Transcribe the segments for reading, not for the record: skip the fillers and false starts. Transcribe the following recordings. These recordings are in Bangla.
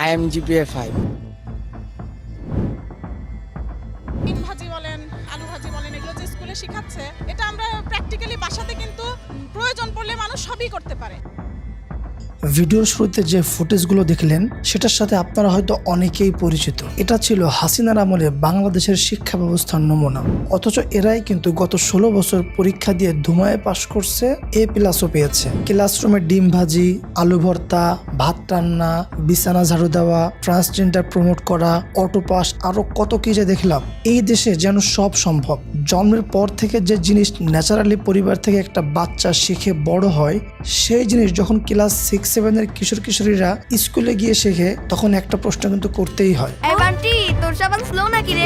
IMGPA 5। ডিম ভাজি বলেন, আলু ভাজি বলেন, এগুলো যে স্কুলে শেখাচ্ছে, এটা আমরা প্র্যাকটিক্যালি বাসাতে কিন্তু প্রয়োজন পড়লে মানুষ সবই করতে পারে। ভিডিওর শুরুতে যে ফুটেজগুলো দেখলেন সেটার সাথে আপনারা হয়তো অনেকেই পরিচিত। এটা ছিল হাসিনার আমলে বাংলাদেশের শিক্ষা ব্যবস্থার নমুনা। অথচ এরাই কিন্তু গত 16 বছর পরীক্ষা দিয়ে ধুমায় পাশ করছে, A+ পেয়েছে। ক্লাসরুমে ডিম ভাজি, আলু ভর্তা, ভাত রান্না, বিছানা ঝাড়ু দেওয়া, ট্রান্সজেন্ডার প্রমোট করা, অটো পাস, আরো কত কি যে দেখলাম। এই দেশে যেন সব সম্ভব। জন্মের পর থেকে যে জিনিস ন্যাচারালি পরিবার থেকে একটা বাচ্চা শিখে বড় হয়, সেই জিনিস যখন ক্লাস 6-7 কিশোর কিশোরীরা স্কুলে গিয়ে শেখে, তখন একটা প্রশ্ন কিন্তু করতেই হয়। এই বান্টি, তোর সাবান স্লো নাকি রে?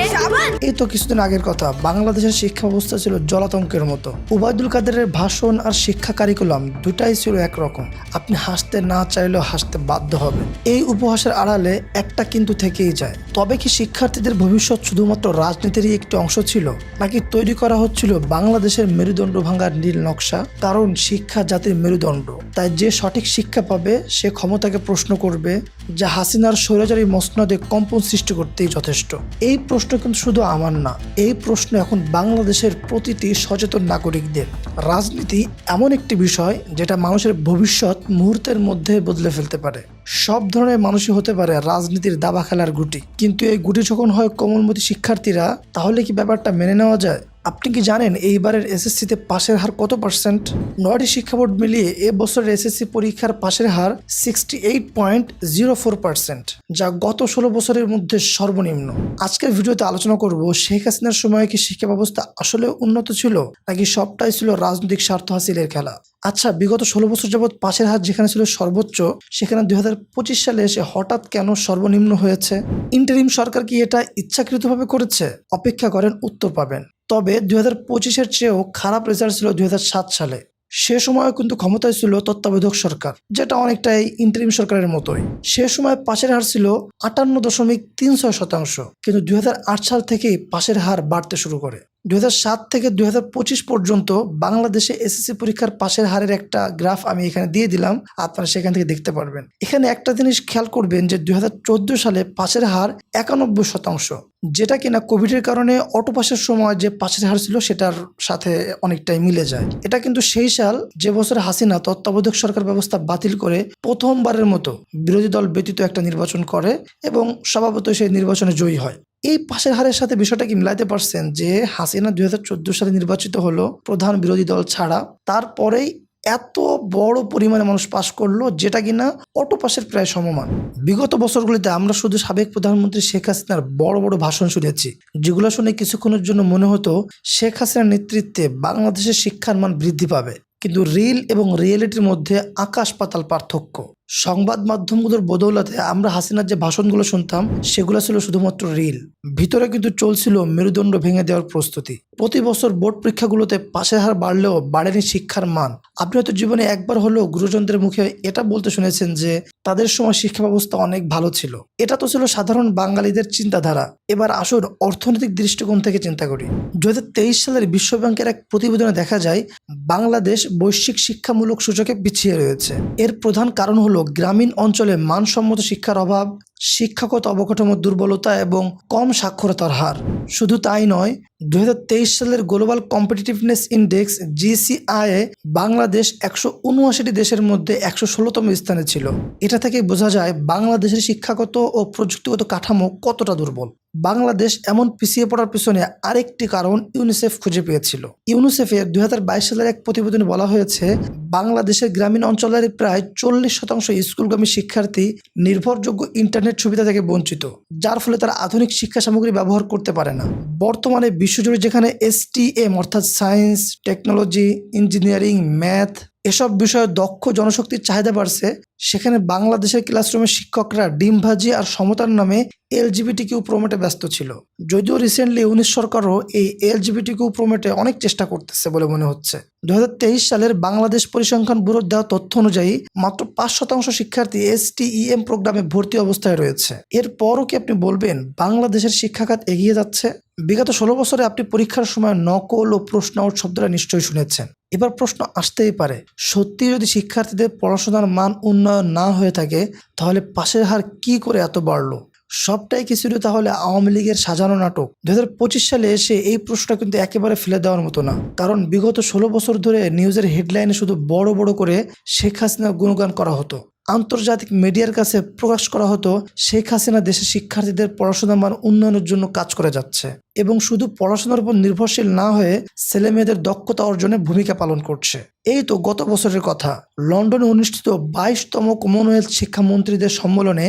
এই তো কিছুদিন আগের কথা, বাংলাদেশের শিক্ষা ব্যবস্থা ছিল জলাতঙ্কের মতো। উবায়দুল কাদেরের ভাষণ আর শিক্ষা কারিকুলাম দুটাই ছিল একরকম। আপনি হাসতে না চাইলেও হাসতে বাধ্য হবেন। এই উপহাসের আড়ালে একটা কিন্তু থেকেই যায়। তবে কি শিক্ষার্থীদের ভবিষ্যৎ শুধুমাত্র রাজনীতিরই একটি অংশ ছিল, নাকি তৈরি করা হচ্ছিল বাংলাদেশের মেরুদণ্ড ভাঙার নীল নকশা? কারণ শিক্ষা জাতির মেরুদণ্ড, তাই যে সঠিক শিক্ষা পাবে সে ক্ষমতাকে প্রশ্ন করবে, যা হাসিনার স্বৈরাচারী মসনদে কম্পন সৃষ্টি করতেই যথেষ্ট। এই প্রশ্ন কিন্তু শুধু আমার না, এই প্রশ্ন এখন বাংলাদেশের প্রতিটি সচেতন নাগরিকদের। রাজনীতি এমন একটি বিষয় যেটা মানুষের ভবিষ্যৎ মুহূর্তের মধ্যে বদলে ফেলতে পারে। সব ধরনের মানুষই হতে পারে রাজনীতির দাবা খেলার গুটি, কিন্তু এই গুটি যখন হয় কোমলমতি শিক্ষার্থীরা, তাহলে কি ব্যাপারটা মেনে নেওয়া যায়? আপনি কি জানেন এইবারের এসএসসিতে পাশের হার কত পার্সেন্ট? 9টি শিক্ষা বোর্ড মিলিয়ে এবছরের এসএসসি পরীক্ষার পাশের হার 68.04%, যা গত 16 বছরের মধ্যে সর্বনিম্ন। আজকের ভিডিওতে আলোচনা করব শেখ হাসিনার সময় কি শিক্ষা ব্যবস্থা আসলে উন্নত ছিল, নাকি সবটাই ছিল রাজনৈতিক স্বার্থ হাসিলের খেলা। আচ্ছা, বিগত 16 বছর যাবৎ পাশের হার যেখানে ছিল সর্বোচ্চ, সেখানে 2025 সালে এসে হঠাৎ কেন সর্বনিম্ন হয়েছে? ইন্টারিম সরকার কি এটা ইচ্ছাকৃতভাবে করেছে? অপেক্ষা করেন, উত্তর পাবেন। তবে 2025-এর চেয়েও খারাপ রেজাল্ট ছিল 2007 সালে। সে সময় কিন্তু ক্ষমতায় ছিল তত্ত্বাবধায়ক সরকার, যেটা অনেকটাই ইন্টারিম সরকারের মতোই। সে সময় পাশের হার ছিল 58.36%, কিন্তু 2008 সাল থেকেই পাশের হার বাড়তে শুরু করে। 2007 থেকে 2025 পর্যন্ত বাংলাদেশে এসএসসি পরীক্ষার পাশের হারের একটা গ্রাফ আমি এখানে দিয়ে দিলাম, আপনারা সেখান থেকে দেখতে পারবেন। এখানে একটা জিনিস খেয়াল করবেন যে 2014 সালে পাশের হার 91%, যেটা কিনা কোভিডের কারণে অটো পাসের সময় যে পাশের হার ছিল সেটার সাথে অনেকটাই মিলে যায়। এটা কিন্তু সেই সাল যে বছর হাসিনা তত্ত্বাবধায়ক সরকার ব্যবস্থা বাতিল করে প্রথমবারের মতো বিরোধী দল ব্যতীত একটা নির্বাচন করে এবং স্বভাবতই সেই নির্বাচনে জয়ী হয়। এই পাশের হারের সাথে বিষয়টা কি মিলাইতে পারছেন যে হাসিনা 2014 সালে নির্বাচিত হলো প্রধান বিরোধী দল ছাড়া, তারপরেই এত বড় পরিমাণে মানুষ পাস করলো, যেটা কিনা অটো পাসের প্রায় সমমান। বিগত বছরগুলিতে আমরা শুধু সাবেক প্রধানমন্ত্রী শেখ হাসিনার বড় বড় ভাষণ শুনেছি, যেগুলো শুনে কিছুক্ষণের জন্য মনে হতো শেখ হাসিনার নেতৃত্বে বাংলাদেশের শিক্ষার মান বৃদ্ধি পাবে। কিন্তু রিল এবং রিয়েলিটির মধ্যে আকাশ পাতাল পার্থক্য। সংবাদ মাধ্যমগুলোর বদৌলতে আমরা হাসিনার যে ভাষণগুলো শুনতাম সেগুলো ছিল শুধুমাত্র রিল, ভিতরে কিন্তু চলছিল মেরুদণ্ড ভেঙে দেওয়ার প্রস্তুতি। প্রতি বছর বোর্ড পরীক্ষাগুলোতে পাশের হার বাড়লেও বাড়েনি শিক্ষার মান। আপনি হয়তো জীবনে একবার হলেও গুরুজনদের মুখে এটা বলতে শুনেছেন যে তাদের সময় শিক্ষা ব্যবস্থা অনেক ভালো ছিল। এটা তো ছিল সাধারণ বাঙালিদের চিন্তাধারা। এবার আসুন অর্থনৈতিক দৃষ্টিকোণ থেকে চিন্তা করি। 2023 সালের বিশ্বব্যাংকের এক প্রতিবেদনে দেখা যায় বাংলাদেশ বৈশ্বিক শিক্ষামূলক সূচকে পিছিয়ে রয়েছে। এর প্রধান কারণ হলো গ্রামীণ অঞ্চলে মানসম্মত শিক্ষার অভাব, শিক্ষাগত অবকাঠামোর দুর্বলতা এবং কম সাক্ষরতার হার। শুধু তাই নয়, 2023 সালের global competitiveness index GCI Bangladesh 179টি দেশের মধ্যে 116তম স্থানে ছিল। এটা থেকে বোঝা যায় বাংলাদেশের শিক্ষাগত ও প্রযুক্তিগত কাঠামো কতটা দুর্বল। বাংলাদেশ এমন পিছিয়ে পড়ার পিছনে আরেকটি কারণ ইউনিসেফ খুঁজে পেয়েছিল। ইউনিসেফের 2022 সালের এক প্রতিবেদনে বলা হয়েছে বাংলাদেশের গ্রামীণ অঞ্চলের প্রায় 40% স্কুলগামী শিক্ষার্থী নির্ভরযোগ্য ইন্টারনেট সুবিধা থেকে বঞ্চিত, যার ফলে তারা আধুনিক শিক্ষা সামগ্রী ব্যবহার করতে পারে না। বর্তমানে বিশ্বজুড়ে যেখানে STEM অর্থাৎ সায়েন্স, টেকনোলজি, ইঞ্জিনিয়ারিং, ম্যাথ এসব বিষয়ে দক্ষ জনশক্তির চাহিদা বাড়ছে, সেখানে বাংলাদেশের ক্লাসরুমের শিক্ষকরা ডিম ভাজি আর সমতার নামে LGBTQ প্রমোটে ব্যস্ত ছিল। যদিও রিসেন্টলি 19 সরকারও এই LGBTQ প্রমোটে অনেক চেষ্টা করতেছে বলে মনে হচ্ছে। 2023 সালের বাংলাদেশ পরিসংখ্যান ব্যুরোর দেওয়া তথ্য অনুযায়ী মাত্র 5% শিক্ষার্থী STEM প্রোগ্রামে ভর্তি অবস্থায় রয়েছে। এরপরও কি আপনি বলবেন বাংলাদেশের শিক্ষাখাত এগিয়ে যাচ্ছে? বিগত 16 বছরে আপনি পরীক্ষার সময় নকল ও প্রশ্ন আউট শব্দটা নিশ্চয়ই শুনেছেন। এবার প্রশ্ন আসতেই পারে, সত্যি যদি শিক্ষার্থীদের পড়াশোনার মান উন্নয়ন না হয়ে থাকে তাহলে পাশের হার কি করে এত বাড়লো? সবটাই কি ছিল তাহলে আওয়ামী লীগের সাজানো নাটক? 2025 সালে এসে এই প্রশ্নটা কিন্তু একেবারে ফেলে দেওয়ার মতো না, কারণ বিগত 16 বছর ধরে নিউজের হেডলাইনে শুধু বড় বড় করে শেখ হাসিনার গুণগান করা হতো। আন্তর্জাতিক মিডিয়ার কাছে প্রকাশ করা হতো শেখ হাসিনা দেশের শিক্ষার্থীদের পড়াশোনার মান উন্নয়নের জন্য কাজ করে যাচ্ছে এবং শুধু পড়াশোনার উপর নির্ভরশীল না হয়ে ছেলে মেয়েদের দক্ষতা অর্জনে ভূমিকা পালন করছে। এই তো গত বছরের কথা, লন্ডনে অনুষ্ঠিত 22তম কমনওয়েলথ শিক্ষামন্ত্রীদের সম্মেলনে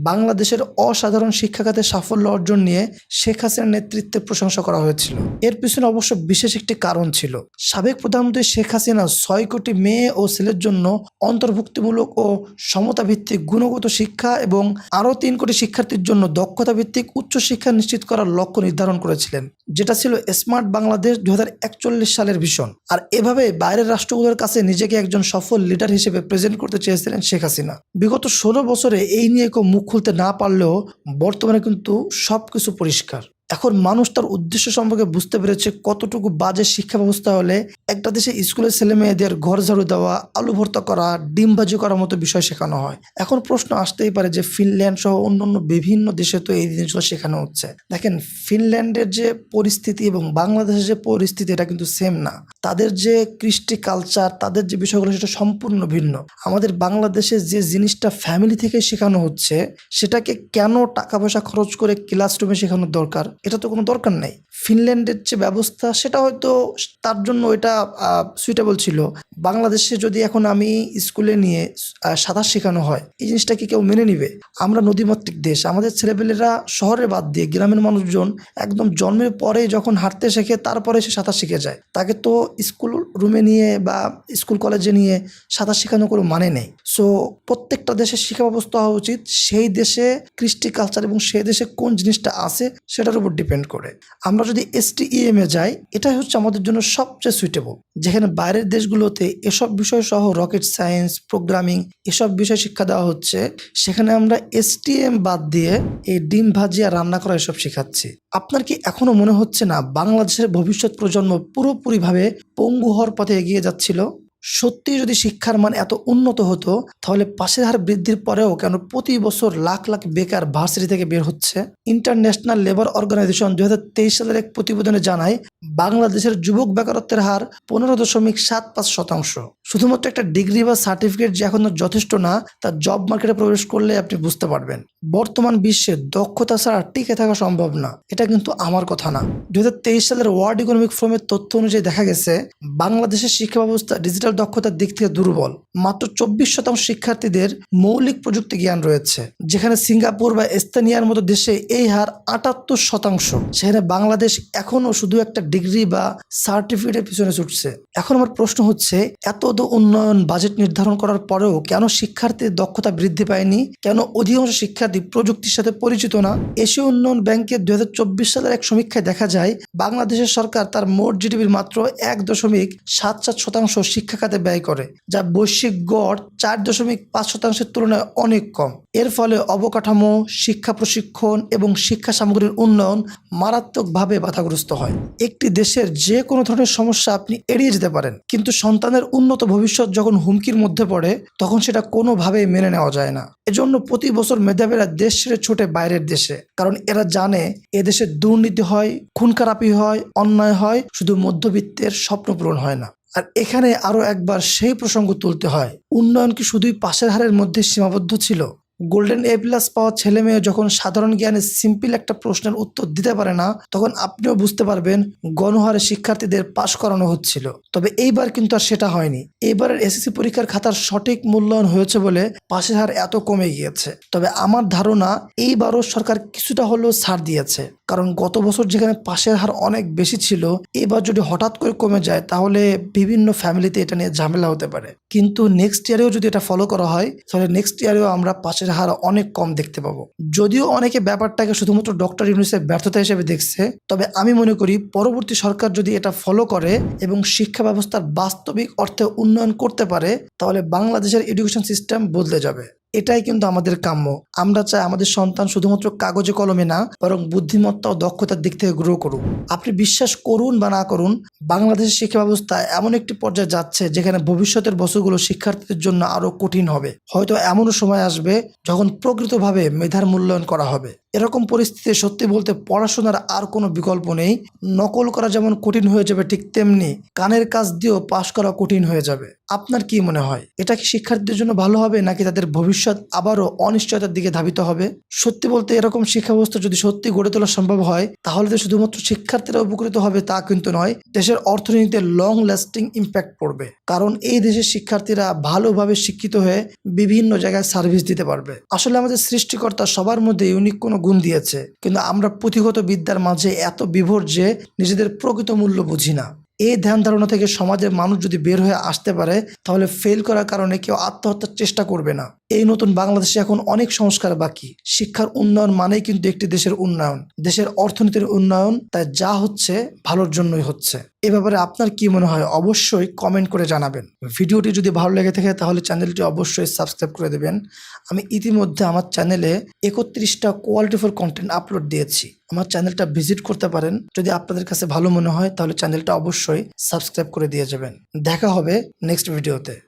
বাংলাদেশের অসাধারণ শিক্ষাখাতে সাফল্য অর্জন নিয়ে শেখ হাসিনার নেতৃত্বে প্রশংসা করা হয়েছিল। এর পিছনে অবশ্য বিশেষ একটি কারণ ছিল। সাবেক প্রধানমন্ত্রী শেখ হাসিনা 6 কোটি মেয়ে ও ছেলের জন্য অন্তর্ভুক্তিমূলক ও সমতা ভিত্তিক গুণগত শিক্ষা এবং আরও 3 কোটি শিক্ষার্থীর জন্য দক্ষতা ভিত্তিক উচ্চশিক্ষা নিশ্চিত করার লক্ষ্য নির্ধারণ করেছিলেন, যেটা ছিল স্মার্ট বাংলাদেশ 2041 সালের ভিশন। আর এভাবে বাইরের রাষ্ট্রগুলোর কাছে নিজেকে একজন সফল লিডার হিসেবে প্রেজেন্ট করতে চেয়েছিলেন শেখ হাসিনা। বিগত 16 বছরে এই নিয়ে কেউ মুখ খুলতে না পারলেও বর্তমানে কিন্তু সবকিছু পরিষ্কার। এখন মানুষ তার উদ্দেশ্য সম্পর্কে বুঝতে পেরেছে কতটুকু বাজে শিক্ষা ব্যবস্থা হলে একটা দেশে স্কুলের ছেলে মেয়েদের ঘর ঝাড়ু দেওয়া, আলু ভর্তা করা, ডিম ভাজি করার মতো বিষয় শেখানো হয়। এখন প্রশ্ন আসতেই পারে যে ফিনল্যান্ড সহ অন্যান্য বিভিন্ন দেশে তো এই জিনিসগুলো শেখানো হচ্ছে। দেখেন, ফিনল্যান্ডের যে পরিস্থিতি এবং বাংলাদেশের যে পরিস্থিতি এটা কিন্তু সেম না। তাদের যে কৃষ্টি কালচার, তাদের যে বিষয়গুলো সেটা সম্পূর্ণ ভিন্ন। আমাদের বাংলাদেশে যে জিনিসটা ফ্যামিলি থেকে শেখানো হচ্ছে সেটাকে কেন টাকা পয়সা খরচ করে ক্লাসরুমে শেখানোর দরকার? এটা তো কোনো দরকার নেই। ফিনল্যান্ডের যে ব্যবস্থা সেটা হয়তো তার জন্য এটা সুইটেবল ছিল। বাংলাদেশে যদি এখন আমি স্কুলে নিয়ে সাঁতার শেখানো হয়, এই জিনিসটা কি কেউ মেনে নিবে? আমরা নদীমাতৃক দেশ, আমাদের ছেলেপেলেরা শহরে বাদ দিয়ে গ্রামের মানুষজন একদম জন্মের পরে যখন হাঁটতে শেখে তারপরে সে সাঁতার শিখে যায়। তাকে তো স্কুল রুমে নিয়ে বা স্কুল কলেজে নিয়ে সাঁতার শেখানো কোনো মানে নেই। সো প্রত্যেকটা দেশের শিক্ষা ব্যবস্থা হওয়া উচিত সেই দেশে কৃষ্টি কালচার এবং সেই দেশে কোন জিনিসটা আছে সেটার উপর ডিপেন্ড করে। আমরা যদি STEM এ যাই, এটাই হচ্ছে আমাদের জন্য সবচেয়ে সুইটেবল, যেখানে বাইরের দেশগুলোতে এসব বিষয় সহ রকেট সায়েন্স, প্রোগ্রামিং এসব বিষয় শিক্ষা দেওয়া হচ্ছে, সেখানে আমরা STEM বাদ দিয়ে এই ডিম ভাজি আর রান্না করা এসব শেখাচ্ছি। আপনার কি এখনো মনে হচ্ছে না বাংলাদেশের ভবিষ্যৎ প্রজন্ম পুরোপুরিভাবে পঙ্গু হওয়ার পথে এগিয়ে যাচ্ছিল? সত্যি যদি শিক্ষার মান এত উন্নত হতো তাহলে পাশের হার বৃদ্ধির পরেও কেন প্রতি বছর লাখ লাখ বেকার ভার্সিটি থেকে বের হচ্ছে? ইন্টারন্যাশনাল লেবার অর্গানাইজেশন 2023 সালের এক প্রতিবেদনে জানায় বাংলাদেশের যুবক বেকারত্বের হার 15.75%। শুধুমাত্র একটা ডিগ্রি বা সার্টিফিকেট যে এখনো যথেষ্ট না, তা জব মার্কেটে প্রবেশ করলে আপনি বুঝতে পারবেন। বর্তমান বিশ্বে দক্ষতা ছাড়া টিকে থাকা সম্ভব না। এটা কিন্তু আমার কথা না। 2023 সালের ওয়ার্ল্ড ইকোনমিক ফোরামের তথ্য অনুযায়ী দেখা গেছে বাংলাদেশের শিক্ষা ব্যবস্থা ডিজিটাল দক্ষতার দিক থেকে দুর্বল। মাত্র 24% শিক্ষার্থীদের মৌলিক প্রযুক্তি জ্ঞান রয়েছে, যেখানে সিঙ্গাপুর বা এস্তোনিয়ার মতো দেশে এই হার 78%। সেখানে বাংলাদেশ এখনো শুধু একটা ডিগ্রি বা সার্টিফিকেটের পিছনে ছুটছে। এখন আমার প্রশ্ন হচ্ছে, এত উন্নয়ন বাজেট নির্ধারণ করার পরেও কেন শিক্ষার্থীর দক্ষতা বৃদ্ধি পায়নি? কেন অধিকাংশ শিক্ষার্থী প্রযুক্তির সাথে পরিচিত না? এশীয় উন্নয়ন ব্যাংকের 2024 সালের এক সমীক্ষায় দেখা যায় বাংলাদেশের সরকার তার মোট জিডিপির মাত্র 1.77% শিক্ষা খাতে ব্যয় করে, যা বৈশ্বিক গড় 4.5% তুলনায় অনেক কম। এর ফলে অবকাঠামো, শিক্ষা প্রশিক্ষণ এবং শিক্ষা সামগ্রীর উন্নয়ন মারাত্মকভাবে বাধাগ্রস্ত হয়। একটি দেশের যে কোনো ধরনের সমস্যা আপনি এড়িয়ে যেতে পারেন, কিন্তু সন্তানের উন্নত ভবিষ্যৎ যখন হুমকির মধ্যে পড়ে তখন সেটা কোনোভাবেই মেনে নেওয়া যায় না। এজন্য প্রতি বছর মেধাবীরা দেশ ছেড়ে ছোটে বাইরের দেশে, কারণ এরা জানে এদেশে দুর্নীতি হয়, খুন খারাপি হয়, অন্যায় হয়, শুধু মধ্যবিত্তের স্বপ্ন পূরণ হয় না। আর এখানে আরো একবার সেই প্রসঙ্গ তুলতে হয়, উন্নয়ন কি শুধুই পাশের হারের মধ্যে সীমাবদ্ধ ছিল? গোল্ডেন A+ পাওয়া ছেলে মেয়ে যখন সাধারণ জ্ঞানে সিম্পল একটা প্রশ্নের উত্তর দিতে পারে না, তখন আপনিও বুঝতে পারবেন গণহারে শিক্ষার্থীদের পাশ করানো হচ্ছিল। তবে এইবার কিন্তু আর সেটা হয়নি। এইবারের SSC পরীক্ষার খাতার সঠিক মূল্যায়ন হয়েছে বলে পাশের হার এত কমে গিয়েছে। তবে আমার ধারণা এইবারও সরকার কিছুটা হলেও ছাড় দিয়েছে, কারণ গত বছর যেখানে পাশের হার অনেক বেশি ছিল, এবার যদি হঠাৎ করে কমে যায় তাহলে বিভিন্ন ফ্যামিলিতে এটা নিয়ে ঝামেলা হতে পারে। কিন্তু নেক্সট ইয়ারেও যদি এটা ফলো করা হয় তাহলে নেক্সট ইয়ারেও আমরা পাশের হার অনেক কম দেখতে পাবো। যদিও অনেকে ব্যাপারটাকে শুধুমাত্র ডক্টর ইউনূসের ব্যর্থতা হিসেবে দেখছে, তবে আমি মনে করি পরবর্তী সরকার যদি এটা ফলো করে এবং শিক্ষা ব্যবস্থার বাস্তবিক অর্থে উন্নয়ন করতে পারে তাহলে বাংলাদেশের এডুকেশন সিস্টেম বদলে যাবে। এটাই কিন্তু আমাদের কাম্য। আমরা চাই আমাদের সন্তান শুধুমাত্র কাগজে কলমে না, বরং বুদ্ধিমত্তা ও দক্ষতার দিক থেকে গ্রো করুক। আপনি বিশ্বাস করুন বা না করুন, বাংলাদেশের শিক্ষা ব্যবস্থা এমন একটি পর্যায়ে যাচ্ছে যেখানে ভবিষ্যতের বছরগুলো শিক্ষার্থীদের জন্য আরো কঠিন হবে। হয়তো এমনও সময় আসবে যখন প্রকৃতভাবে মেধার মূল্যায়ন করা হবে। এরকম পরিস্থিতিতে সত্যি বলতে পড়াশোনার আর কোনো বিকল্প নেই। নকল করা যেমন কঠিন হয়ে যাবে, ঠিক তেমনি কানের কাজ দিয়েও পাশ করা কঠিন হয়ে যাবে। আপনার কি মনে হয়, এটা কি শিক্ষার্থীদের জন্য ভালো হবে, নাকি তাদের ভবিষ্যৎ আবারও অনিশ্চয়তার দিকে ধাবিত হবে? সত্যি বলতে এরকম শিক্ষা ব্যবস্থা যদি সত্যি গড়ে তোলা সম্ভব হয়, তাহলে তো শুধুমাত্র শিক্ষার্থীরা উপকৃত হবে তা কিন্তু নয়, দেশের অর্থনীতিতে লং লাস্টিং ইম্প্যাক্ট পড়বে। কারণ এই দেশের শিক্ষার্থীরা ভালোভাবে শিক্ষিত হয়ে বিভিন্ন জায়গায় সার্ভিস দিতে পারবে। আসলে আমাদের সৃষ্টিকর্তা সবার মধ্যে ইউনিক কোনো গুণ দিয়েছে, কিন্তু আমরা পুঁথিগত বিদ্যার মাঝে এত বিভোর যে নিজেদের প্রকৃত মূল্য বুঝি না। এই ধ্যান ধারণা থেকে সমাজের মানুষ যদি বের হয়ে আসতে পারে, তাহলে ফেল করার কারণে কেউ আত্মহত্যার চেষ্টা করবে না। এই নতুন বাংলাদেশে এখন অনেক সংস্কার বাকি। শিক্ষার উন্নয়ন মানেই কিন্তু একটি দেশের উন্নয়ন, দেশের অর্থনীতির উন্নয়ন। তাই যা হচ্ছে ভালোর জন্যই হচ্ছে। এ ব্যাপারে আপনার কি মনে হয় অবশ্যই কমেন্ট করে জানাবেন। ভিডিওটি যদি ভালো লেগে থাকে তাহলে চ্যানেলটি অবশ্যই সাবস্ক্রাইব করে দেবেন। আমি ইতিমধ্যে আমার চ্যানেলে 31টা কোয়ালিটিফুল কন্টেন্ট আপলোড দিয়েছি। আমার চ্যানেলটা ভিজিট করতে পারেন। যদি আপনাদের কাছে ভালো মনে হয় তাহলে চ্যানেলটা অবশ্যই সাবস্ক্রাইব করে দিয়ে যাবেন। দেখা হবে নেক্সট ভিডিওতে।